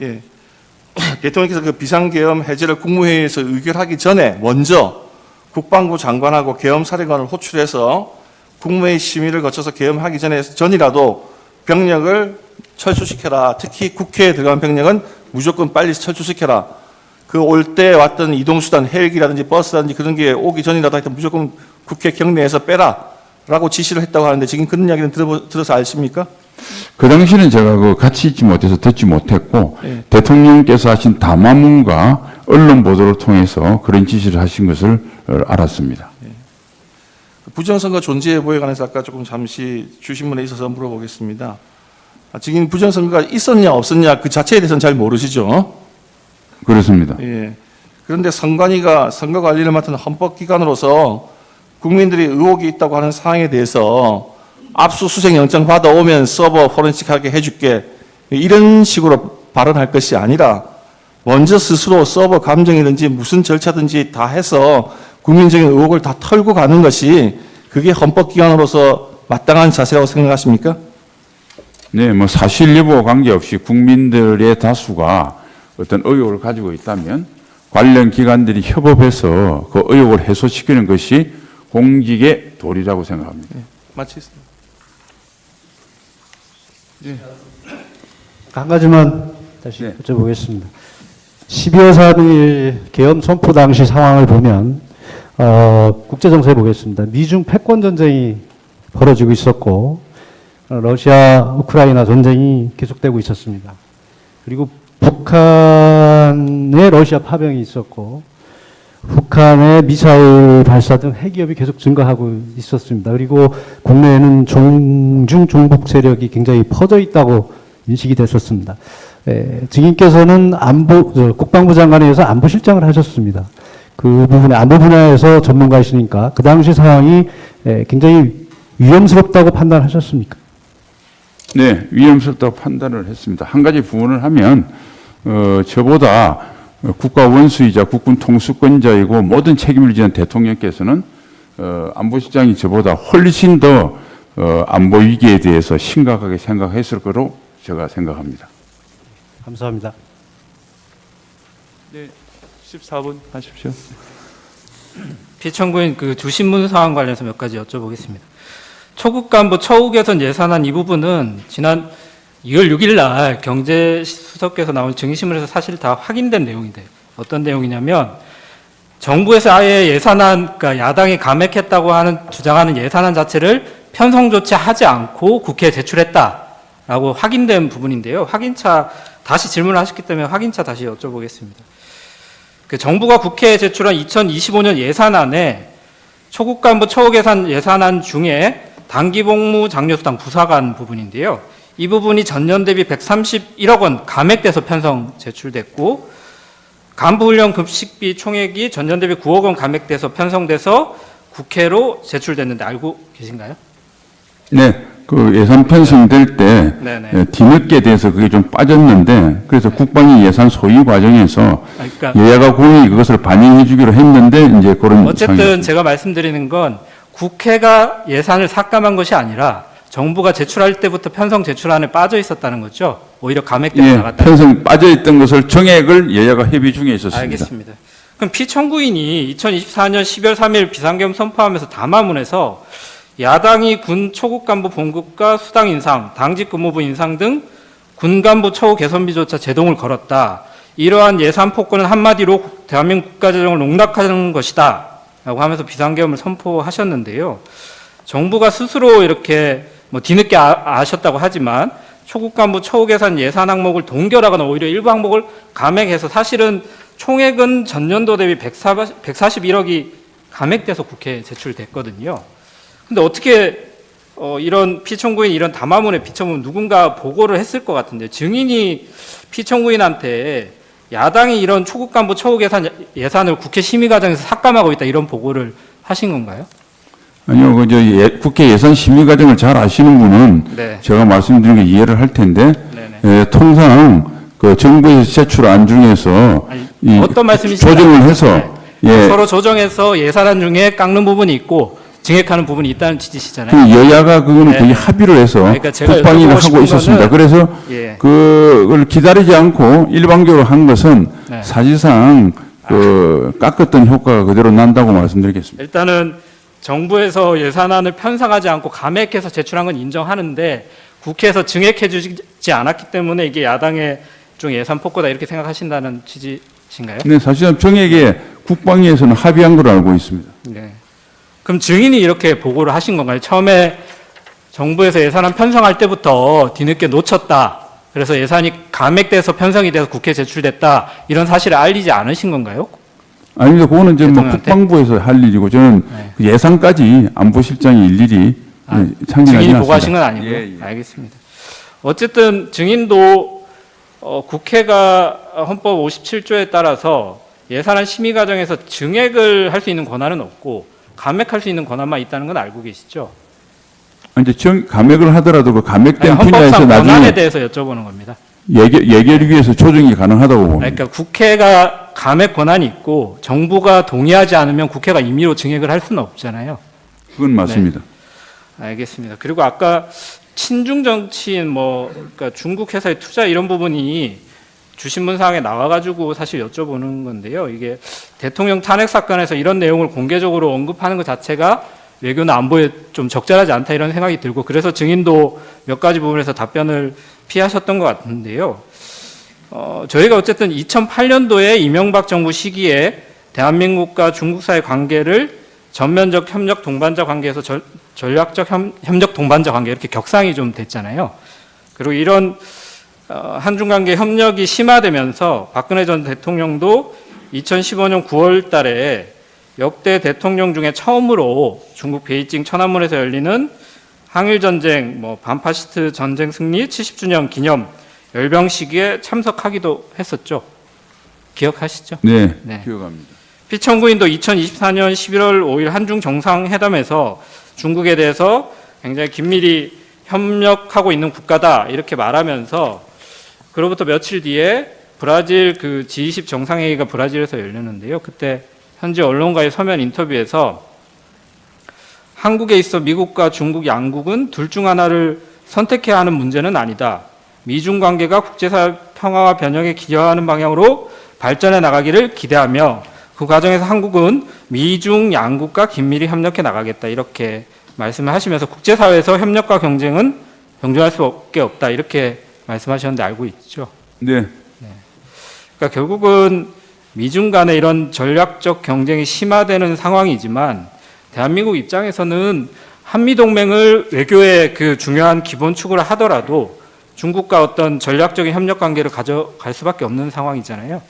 예. 대통령께서 그 비상계엄 해제를 국무회의에서 의결하기 전에 먼저 국방부 장관하고 계엄사령관을 호출해서 국무회의 심의를 거쳐서 계엄하기 전이라도 병력을 철수시켜라. 특히 국회에 들어간 병력은 무조건 빨리 철수시켜라. 그 올 때 왔던 이동수단, 헬기라든지 버스라든지 그런 게 오기 전이라도 하여튼 무조건 국회 경내에서 빼라. 라고 지시를 했다고 하는데 지금 그런 이야기는 들어서 아십니까? 그 당시는 제가 그 같이 있지 못해서 듣지 못했고 예. 대통령께서 하신 담화문과 언론 보도를 통해서 그런 지시를 하신 것을 알았습니다. 부정선거 존재 여부에 관해서 아까 조금 잠시 주신문에 있어서 물어보겠습니다. 지금 부정선거가 있었냐 없었냐 그 자체에 대해서는 잘 모르시죠? 그렇습니다. 예. 그런데 선관위가 선거 관리를 맡은 헌법기관으로서 국민들이 의혹이 있다고 하는 사항에 대해서 압수수색 영장 받아오면 서버 포렌식하게 해줄게 이런 식으로 발언할 것이 아니라 먼저 스스로 서버 감정이든지 무슨 절차든지 다 해서 국민적인 의혹을 다 털고 가는 것이 그게 헌법기관으로서 마땅한 자세라고 생각하십니까? 네, 뭐 사실 여부와 관계없이 국민들의 다수가 어떤 의혹을 가지고 있다면 관련 기관들이 협업해서 그 의혹을 해소시키는 것이 공직의 도리라고 생각합니다. 네, 마치겠습니다. 한 가지만 다시 네. 여쭤보겠습니다. 12월 3일 계엄 선포 당시 상황을 보면 국제정세에 보겠습니다. 미중 패권 전쟁이 벌어지고 있었고 러시아 우크라이나 전쟁이 계속되고 있었습니다. 그리고 북한에 러시아 파병이 있었고 북한의 미사일 발사 등 핵위협이 계속 증가하고 있었습니다. 그리고 국내에는 종중 종북 세력이 굉장히 퍼져 있다고 인식이 됐었습니다. 증인께서는 국방부 장관에서 안보실장을 하셨습니다. 그 부분에 안보 분야에서 전문가이시니까 그 당시 상황이 굉장히 위험스럽다고 판단하셨습니까? 네, 위험스럽다고 판단을 했습니다. 한 가지 부분을 하면 저보다 국가 원수이자 국군 통수권자이고 모든 책임을 지는 대통령께서는 안보실장이 저보다 훨씬 더 안보 위기에 대해서 심각하게 생각했을 거로 제가 생각합니다. 감사합니다. 네, 14분 하십시오. 피청구인 그 주신문 사안 관련해서 몇 가지 여쭤보겠습니다. 초급 간부 처우 개선 예산안 이 부분은 지난 2월 6일 날 경제수석께서 나온 증인신문에서 사실 다 확인된 내용인데 어떤 내용이냐면 정부에서 아예 예산안, 그러니까 야당이 감액했다고 하는 주장하는 예산안 자체를 편성 조치하지 않고 국회에 제출했다라고 확인된 부분인데요. 확인차 다시 질문을 하셨기 때문에 확인차 다시 여쭤보겠습니다. 그 정부가 국회에 제출한 2025년 예산안에 초급 간부 처우 개선 예산안 중에 단기복무 장려수당 부사관 부분인데요. 이 부분이 전년 대비 131억 원 감액돼서 편성 제출됐고 간부훈련 급식비 총액이 전년 대비 9억 원 감액돼서 편성돼서 국회로 제출됐는데 알고 계신가요? 네, 그 예산 편성될 때 네네. 뒤늦게 돼서 그게 좀 빠졌는데 그래서 국방위 예산 소위 과정에서 그러니까 여야가 공히 그것을 반영해 주기로 했는데 이제 그런 어쨌든 상황이었습니다. 제가 말씀드리는 건 국회가 예산을 삭감한 것이 아니라 정부가 제출할 때부터 편성 제출안에 빠져 있었다는 거죠. 오히려 감액돼서 예, 나갔다. 편성 빠져있던 것을 정액을 여야가 협의 중에 있었습니다. 알겠습니다. 그럼 피청구인이 2024년 12월 3일 비상계엄 선포하면서 담화문에서 야당이 군 초급 간부 봉급과 수당 인상, 당직 근무부 인상 등 군 간부 처우 개선비조차 제동을 걸었다. 이러한 예산 폭거는 한마디로 대한민국 국가재정을 농락하는 것이다. 라고 하면서 비상계엄을 선포하셨는데요. 정부가 스스로 이렇게 뭐 뒤늦게 아셨다고 하지만 초급 간부 처우 개선 예산 항목을 동결하거나 오히려 일부 항목을 감액해서 사실은 총액은 전년도 대비 141억이 감액돼서 국회에 제출됐거든요. 근데 어떻게 이런 피청구인 이런 담화문에 비춰보면 누군가 보고를 했을 것 같은데 증인이 피청구인한테 야당이 이런 초급 간부 처우 개선 예산을 국회 심의 과정에서 삭감하고 있다 이런 보고를 하신 건가요? 아니요, 국회 예산 심의 과정을 잘 아시는 분은 네. 제가 말씀드린 게 이해를 할 텐데 네네. 통상 그 정부에서 제출안 중에서 아니, 이 어떤 말씀이신지 조정을 해서 네. 예, 서로 조정해서 예산안 중에 깎는 부분이 있고 증액하는 부분이 있다는 취지시잖아요. 그 여야가 그거는 네. 거의 합의를 해서 그러니까 제가 국방위를 여쭤보고 하고 싶은 있었습니다. 거는- 그래서 예. 그걸 기다리지 않고 일방적으로 한 것은 네. 사실상 그 깎았던 효과가 그대로 난다고 말씀드리겠습니다. 일단은 정부에서 예산안을 편성하지 않고 감액해서 제출한 건 인정하는데 국회에서 증액해 주지 않았기 때문에 이게 야당의 좀 예산 폭거다 이렇게 생각하신다는 취지신가요? 네, 사실상 정액에 국방위에서는 합의한 걸로 알고 있습니다. 네. 그럼 증인이 이렇게 보고를 하신 건가요? 처음에 정부에서 예산안 편성할 때부터 뒤늦게 놓쳤다. 그래서 예산이 감액돼서 편성이 돼서 국회에 제출됐다. 이런 사실을 알리지 않으신 건가요? 아닙니다. 그거는 이제 뭐 대통령한테? 국방부에서 할 일이고 저는 네. 그 예산까지 안보실장이 일일이 참여하지 증인이 않습니다. 보고하신 건 아니고요. 예, 예. 알겠습니다. 어쨌든 증인도 국회가 헌법 57조에 따라서 예산안 심의 과정에서 증액을 할 수 있는 권한은 없고 감액할 수 있는 권한만 있다는 건 알고 계시죠? 이제 감액을 하더라도 그 아니, 감액된 분야에서 헌법상 권한에 나중에 대해서 여쭤보는 겁니다. 예결위에서 조정이 가능하다고 봅니다. 그러니까 국회가 감액 권한이 있고 정부가 동의하지 않으면 국회가 임의로 증액을 할 수는 없잖아요. 그건 맞습니다. 알겠습니다. 그리고 아까 친중 정치인 그러니까 중국 회사의 투자 이런 부분이 주신문 사항에 나와가지고 사실 여쭤보는 건데요. 이게 대통령 탄핵 사건에서 이런 내용을 공개적으로 언급하는 것 자체가 외교나 안보에 좀 적절하지 않다 이런 생각이 들고 그래서 증인도 몇 가지 부분에서 답변을 피하셨던 것 같은데요. 저희가 어쨌든 2008년도에 이명박 정부 시기에 대한민국과 중국 사이의 관계를 전면적 협력 동반자 관계에서 전략적 협력 동반자 관계 이렇게 격상이 좀 됐잖아요. 그리고 이런 한중 관계 협력이 심화되면서 박근혜 전 대통령도 2015년 9월 달에 역대 대통령 중에 처음으로 중국 베이징 천안문에서 열리는 항일전쟁, 반파시스트 전쟁 승리 70주년 기념 열병식에 참석하기도 했었죠. 기억하시죠? 네, 네. 기억합니다. 피청구인도 2024년 11월 5일 한중 정상회담에서 중국에 대해서 굉장히 긴밀히 협력하고 있는 국가다 이렇게 말하면서 그로부터 며칠 뒤에 브라질 그 G20 정상회의가 브라질에서 열렸는데요. 그때 현지 언론과의 서면 인터뷰에서 한국에 있어 미국과 중국 양국은 둘 중 하나를 선택해야 하는 문제는 아니다. 미중 관계가 국제사회 평화와 변형에 기여하는 방향으로 발전해 나가기를 기대하며 그 과정에서 한국은 미중 양국과 긴밀히 협력해 나가겠다 이렇게 말씀을 하시면서 국제사회에서 협력과 경쟁은 병존할 수밖에 없다 이렇게 말씀하셨는데 알고 있죠. 네, 그러니까 결국은 미중 간의 이런 전략적 경쟁이 심화되는 상황이지만 대한민국 입장에서는 한미동맹을 외교의 그 중요한 기본축으로 하더라도 중국과 어떤 전략적인 협력 관계를 가져갈 수밖에 없는 상황이잖아요.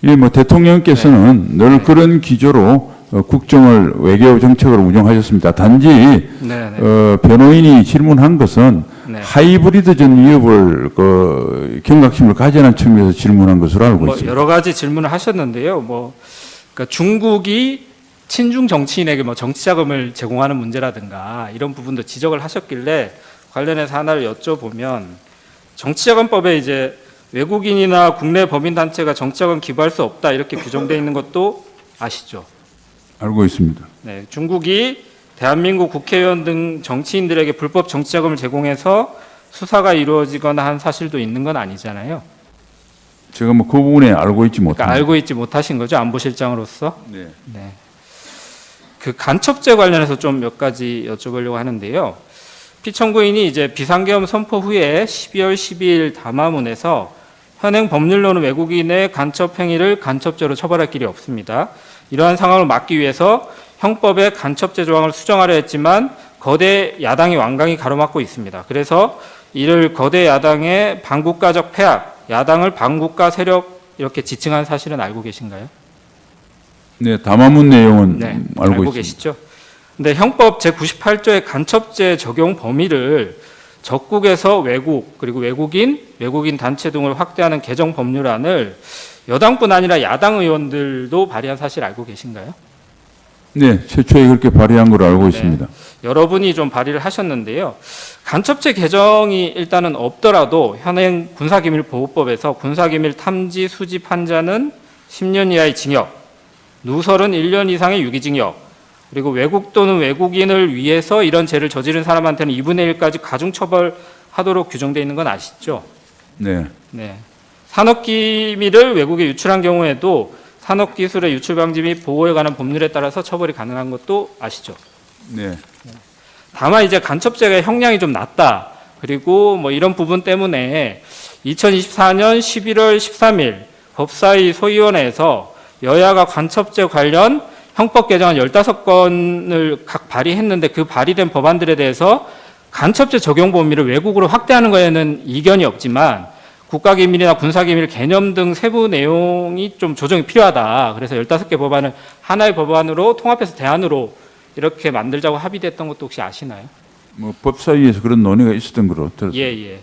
예, 대통령께서는 늘 그런 기조로 국정을 외교 정책을 운영하셨습니다. 단지 네. 변호인이 질문한 것은 네. 하이브리드전 위협을 경각심을 가져는 측면에서 질문한 것으로 알고 있습니다. 여러 가지 질문을 하셨는데요. 그러니까 중국이 친중 정치인에게 정치 자금을 제공하는 문제라든가 이런 부분도 지적을 하셨길래 관련해서 하나를 여쭤보면 정치자금법에 이제 외국인이나 국내 법인단체가 정치자금 기부할 수 없다 이렇게 규정되어 있는 것도 아시죠? 알고 있습니다. 네, 중국이 대한민국 국회의원 등 정치인들에게 불법 정치자금을 제공해서 수사가 이루어지거나 한 사실도 있는 건 아니잖아요. 제가 그 부분에 알고 있지 못합니다. 그러니까 알고 있지 못하신 거죠, 안보실장으로서. 네. 네. 그 간첩죄 관련해서 좀 몇 가지 여쭤보려고 하는데요. 피청구인이 이제 비상계엄 선포 후에 12월 12일 담화문에서 현행 법률로는 외국인의 간첩 행위를 간첩죄로 처벌할 길이 없습니다. 이러한 상황을 막기 위해서 형법에 간첩죄 조항을 수정하려 했지만 거대 야당이 완강히 가로막고 있습니다. 그래서 이를 거대 야당의 반국가적 폐악, 야당을 반국가 세력 이렇게 지칭한 사실은 알고 계신가요? 네, 담화문 내용은 네, 알고 알고 있습니다. 계시죠? 근데 형법 제98조의 간첩죄 적용 범위를 적국에서 외국 그리고 외국인 단체 등을 확대하는 개정 법률안을 여당뿐 아니라 야당 의원들도 발의한 사실 알고 계신가요? 네, 최초에 그렇게 발의한 걸로 알고 있습니다. 여러분이 좀 발의를 하셨는데요. 간첩죄 개정이 일단은 없더라도 현행 군사기밀보호법에서 군사기밀 탐지 수집 한 자는 10년 이하의 징역, 누설은 1년 이상의 유기징역, 그리고 외국 또는 외국인을 위해서 이런 죄를 저지른 사람한테는 2분의 1까지 가중처벌하도록 규정되어 있는 건 아시죠? 네. 네. 산업기밀을 외국에 유출한 경우에도 산업기술의 유출 방지 및 보호에 관한 법률에 따라서 처벌이 가능한 것도 아시죠? 네. 다만 이제 간첩죄가 형량이 좀 낮다. 그리고 뭐 이런 부분 때문에 2024년 11월 13일 법사위 소위원회에서 여야가 간첩죄 관련 형법 개정안 15건을 각 발의했는데 그 발의된 법안들에 대해서 간첩죄 적용 범위를 외국으로 확대하는 거에는 이견이 없지만 국가기밀이나 군사기밀 개념 등 세부 내용이 좀 조정이 필요하다. 그래서 15개 법안을 하나의 법안으로 통합해서 대안으로 이렇게 만들자고 합의됐던 것도 혹시 아시나요? 뭐 법사위에서 그런 논의가 있었던 걸로 들었습니다. 예, 예.